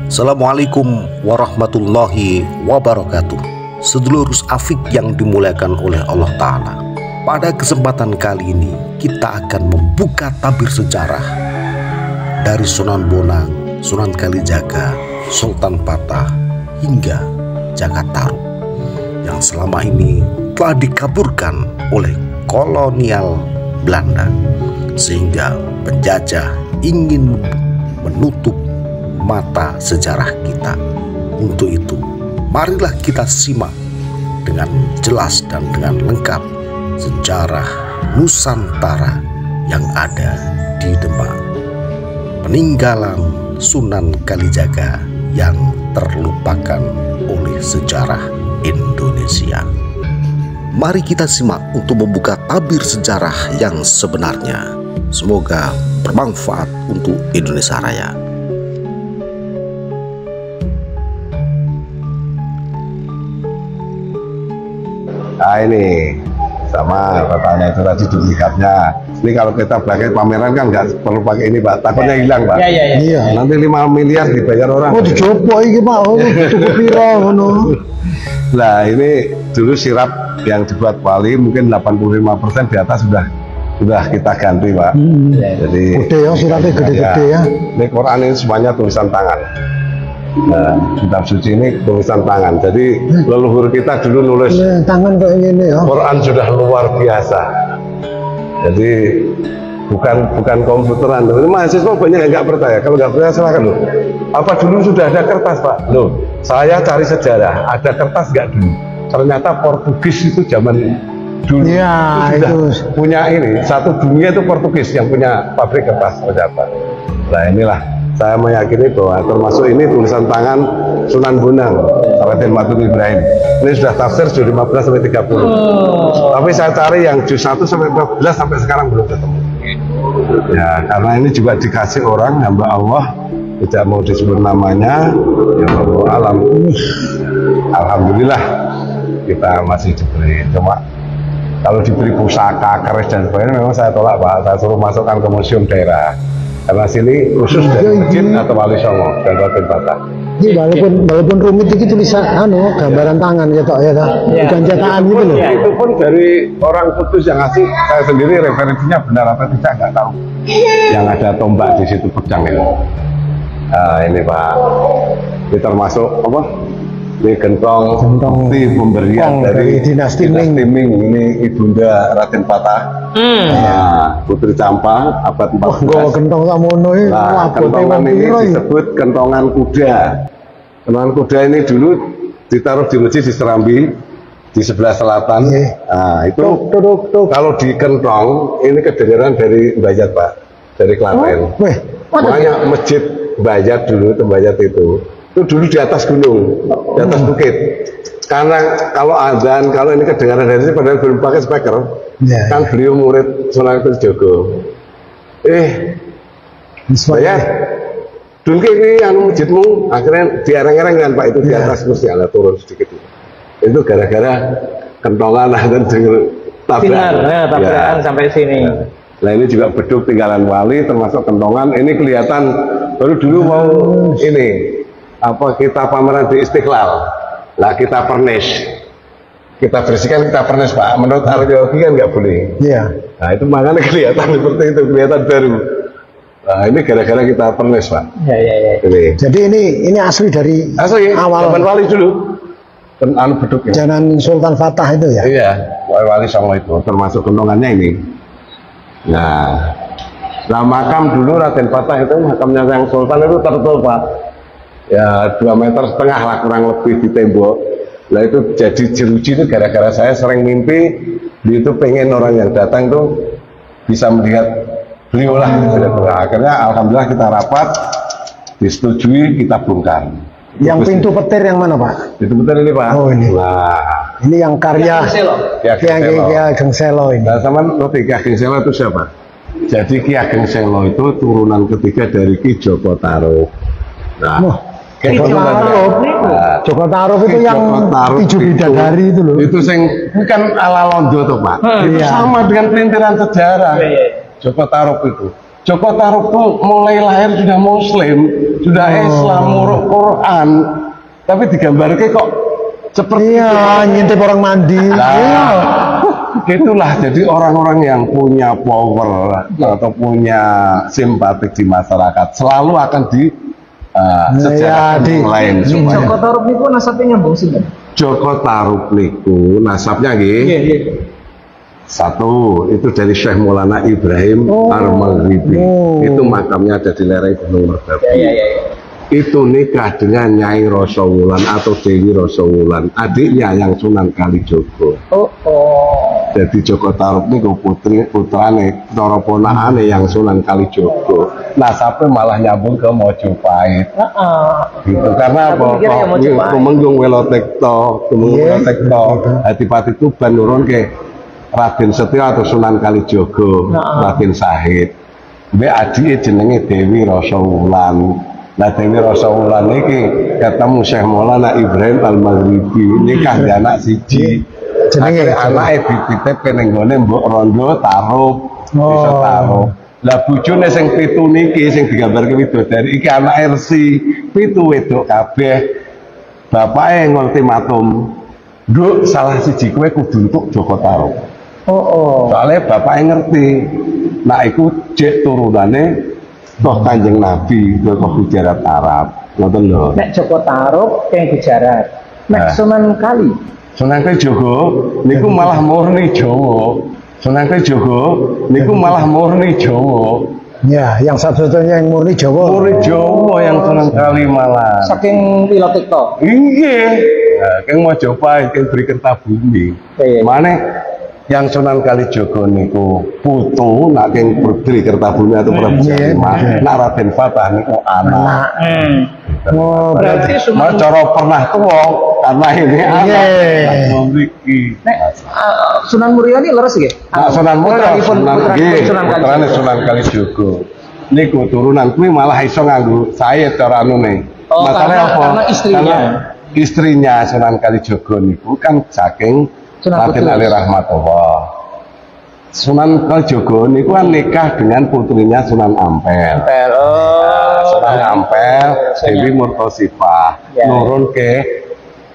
Assalamualaikum warahmatullahi wabarakatuh. Sedulur Afik yang dimuliakan oleh Allah Ta'ala, pada kesempatan kali ini kita akan membuka tabir sejarah dari Sunan Bonang, Sunan Kalijaga, Sultan Patah hingga Jakartaru yang selama ini telah dikaburkan oleh kolonial Belanda, sehingga penjajah ingin menutup mata sejarah kita. Untuk itu, marilah kita simak dengan jelas dan dengan lengkap sejarah Nusantara yang ada di Demak, peninggalan Sunan Kalijaga yang terlupakan oleh sejarah Indonesia. Mari kita simak untuk membuka tabir sejarah yang sebenarnya. Semoga bermanfaat untuk Indonesia Raya. Nah ini sama katanya itu tadi duplikatnya. Ini kalau kita pakai pameran kan nggak perlu pakai ini Pak, takutnya hilang Pak. Iya. Nanti 5 miliar dibayar orang. Oh dicoba ini Pak, oh cukup viral. Nah ini dulu sirap yang dibuat wali mungkin 85% di atas sudah kita ganti Pak. Jadi gede ya, sirapnya gede-gede ya. Ini Quran ini semuanya tulisan tangan. Nah, kitab suci ini tulisan tangan. Jadi leluhur kita dulu nulis tangan kayak gini ya. Quran sudah luar biasa. Jadi bukan komputeran. Ini mahasiswa banyak yang nggak percaya. Kalau nggak percaya silakan loh. Apa dulu sudah ada kertas Pak? Loh, saya cari sejarah. Ada kertas nggak dulu? Ternyata Portugis itu zaman dulu ya, itu sudah punya ini. Satu dunia itu Portugis yang punya pabrik kertas ternyata. Nah inilah saya meyakini bahwa termasuk ini tulisan tangan Sunan Bonang, Raden Matur Ibrahim. Ini sudah tafsir juz 15 sampai 30. Tapi saya cari yang juz 1 sampai 14 sampai sekarang belum ketemu. Ya, karena ini juga dikasih orang hamba Allah, tidak mau disebut namanya, ya Allah alam. Alhamdulillah kita masih diberi. Cuma kalau diberi pusaka, keris dan sebagainya memang saya tolak Pak. Saya suruh masukkan ke museum daerah. Karena sini khusus dari Masjid atau Wali Songo dan Raden Patah. Ini walaupun rumit itu tulisan gambaran tangan ya Pak ya, bukan cetakan gitu loh. Ya, itu pun dari orang Kudus yang ngasih. Saya sendiri referensinya benar atau tidak nggak tahu. Yang ada tombak di situ pedang itu. Nah, ini Pak. Ini termasuk apa? Ini gentong bukti pemberian dari dinasti Ming. Ini ibunda Raden Patah, Putri Campa abad 14. Gentong samono ini. Nah, kentongan ini disebut kentongan kuda. Kentongan kuda ini dulu ditaruh di masjid di Serambi di sebelah selatan. Nah itu kalau di kentong ini kedengaran dari Bayat Pak, dari Klaten. Makanya masjid Bayat dulu, Tembayat itu dulu di atas gunung, di atas bukit. Karena kalau azan, kalau ini kedengaran dari sini padahal belum pakai speaker, kan beliau murid Sunan Kalijogo. Saya dulu ini yang masjidmu akhirnya diareng-areng kan Pak, itu di atas mesti ada turun sedikit. Itu gara-gara kentongan dan tabrakan sampai sini. Nah ini juga beduk tinggalan wali termasuk kentongan. Ini kelihatan baru dulu mau ini apa kita pameran di Istiqlal. Lah kita pernis, kita bersihkan, kita pernis Pak. Menurut arkeologi kan nggak boleh. Nah itu makanya kelihatan seperti itu, kelihatan baru. Nah ini gara-gara kita pernis Pak. Jadi ini asli dari awal zaman wali dulu. Beduknya. Jalan Sultan Fatah itu ya? Iya, wali Songo itu termasuk kentongannya ini. Nah makam dulu Raden Patah itu makamnya yang Sultan itu tertutup Pak. Ya 2,5 meter lah kurang lebih di tembok. Nah itu jadi jeruji itu gara-gara saya sering mimpi dia itu pengen orang yang datang tuh bisa melihat beliau lah. Akhirnya alhamdulillah kita rapat, disetujui, kita bongkar. Yang pintu petir yang mana Pak? Pintu petir ini Pak. Oh ini. Nah ini yang karya Ki Ageng Selo ini. Nah sama ngerti Ki Ageng Selo itu siapa? Jadi Ki Ageng Selo itu turunan ketiga dari Ki Joko Tarub. Nah Joko Tarub itu yang 7 bidadari itu loh. Itu bukan ala Londo tuh Pak. Itu sama dengan pelintiran sejarah. Joko Tarub itu Joko Tarub tuh mulai lahir sudah Muslim, sudah Islam, muruk Quran, tapi digambarkan kok seperti ngintip orang mandi. Itulah jadi orang-orang yang punya power atau punya simpatik di masyarakat selalu akan di sejarah lain. Joko Tarub niku nasabnya nyambung sih. Joko Tarub niku nasabnya nggih. Satu itu dari Syekh Maulana Ibrahim Al-Maghribi. Itu makamnya ada di lereng Gunung Merbabu. Itu nikah dengan Nyai Rosowulan atau Dewi Rosowulan, adiknya yang Sunan Kalijogo. Jadi Joko Tarub niku putrane cara ponakane yang Sunan Kalijogo. Nasabnya malah nyambung ke Mojopahit. Gitu karena apa? Tumenggung Welotekto, Adipati Tuban nurun ke Raden Setyo atau Sunan Kalijogo, Raden Sahid. Mbak adike jenenge Dewi Rosowulan. Nah Dewi Rosowulan iki ketemu Syekh Maulana Ibrahim Al-Maghribi, nikah di anak siji. Jenenge anake dititipke ning gone Mbok Rondo Tarub, Desa Tarub. Lah bojone sing 7 niki sing digambarke widodari iki anake Resi, 7 wedok kabeh. Bapake ngultimatum, "Nduk, salah siji kowe kudu entuk Joko Tarub." Soalnya bapaknya ngerti, nah iku jek turunane toh Kanjeng Nabi toh Gujarat Arab, ngoten lho. Nek Joko Tarub yang Gujarat, nek Sunan Kalijogo niku malah murni Jawa. Sunan Kalijogo niku malah murni Jawa. Ya, yang satu-satunya yang murni Jawa. Murni Jawa yang Sunan Kali malah. Saking Wilotekto. Inggih. Nah, keng Mojopahit keng Berikertabumi. Mane yang Sunan Kalijogo niku putu, nak keng Berikertabumi atau Prabu Jalima, nak Raden Fatah niku anak. Berarti Sunan cara pernah tuwa karena ini anak. Sunan Muria ini leres nggih? Sunan Muria putrane Sunan Kalijogo. Niku turunan kuwi malah iso nganggo saya cara anune. Masalahnya apa? Karena istrinya Sunan Kalijogo niku kan saking Raden Ali Rahmatullah. Sunan Kalijogo niku kan nikah dengan putrinya Sunan Ampel. Sunan Ampel, Dewi Murtosifah, nurun ke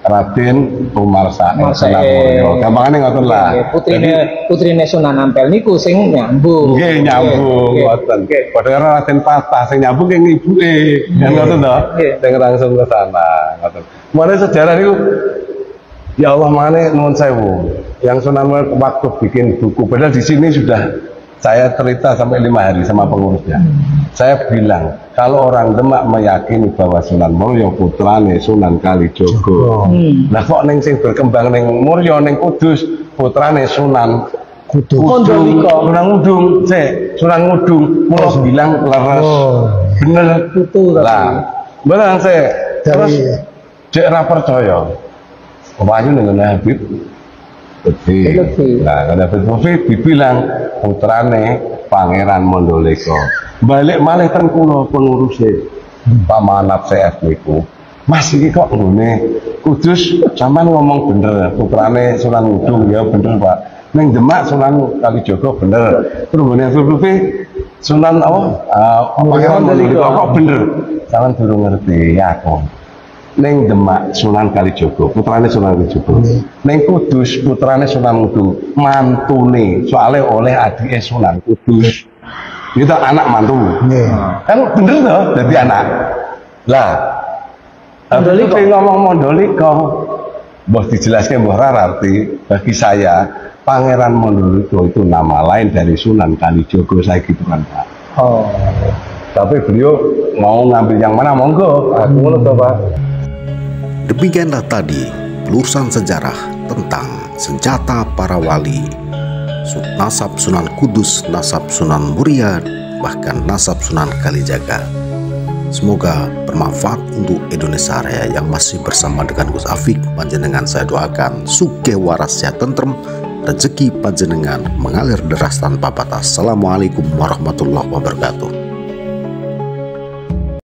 Raden Umar Said Sunan Muria. Gampangane ngoten lah. Putrine Sunan Ampel niku sing nyambung. Nggih nyambung ngoten. Padahal Raden Fatah sing nyambung ke ibuke. Ngoten to. Sing langsung ke sana ngoten. Mulane sejarah niku ya Allah mana nuwun sewu. Yang Sunan Muria waktu bikin buku, padahal di sini sudah saya cerita sampai 5 hari sama pengurusnya. Saya bilang kalau orang Demak meyakini bahwa Sunan Muria putrane Sunan Kalijogo, lah kok neng sing berkembang neng Muria neng Kudus putrane Sunan Kudung, Sunan Ngudung, Sunan Ngudung, mula bilang leres, bener betul lah, bener terus cek ra percaya. Wahyu dengan Habib Lutfi. Nah, karena Habib Lutfi dibilang putrane Pangeran Mandalika. Balik malih teng kula pengurusnya Pak Manap CF niku. Mas iki kok nggone Kudus sampean ngomong bener, putrane Sunan Ngudung ya bener, Pak. Ning Demak Sunan Kalijogo bener. Terus nggone Habib Lutfi Sunan Pangeran Mandalika kok bener. Sampeyan durung ngerti aku. Neng Demak Sunan Kalijogo, putrane Sunan Kalijogo. Neng Kudus putrane Sunan Ngudung, mantune soalnya oleh adike Sunan Kudus. Itu anak mantu. Kan bener toh dadi anak. Lah, Mandalika ngomong Mandalika. Mbah dijelaskan Mbah Rararti, bagi saya Pangeran Mandalika itu nama lain dari Sunan Kalijogo saiki bukan Pak. Tapi beliau mau ngambil yang mana monggo. Aku ngono to, Pak. Demikianlah tadi pelurusan sejarah tentang senjata para wali, nasab Sunan Kudus, nasab Sunan Muria, bahkan nasab Sunan Kalijaga. Semoga bermanfaat untuk Indonesia Raya yang masih bersama dengan Gus Afik. Panjenengan saya doakan sugih waras sehat tentrem, rezeki panjenengan mengalir deras tanpa batas. Assalamualaikum warahmatullahi wabarakatuh.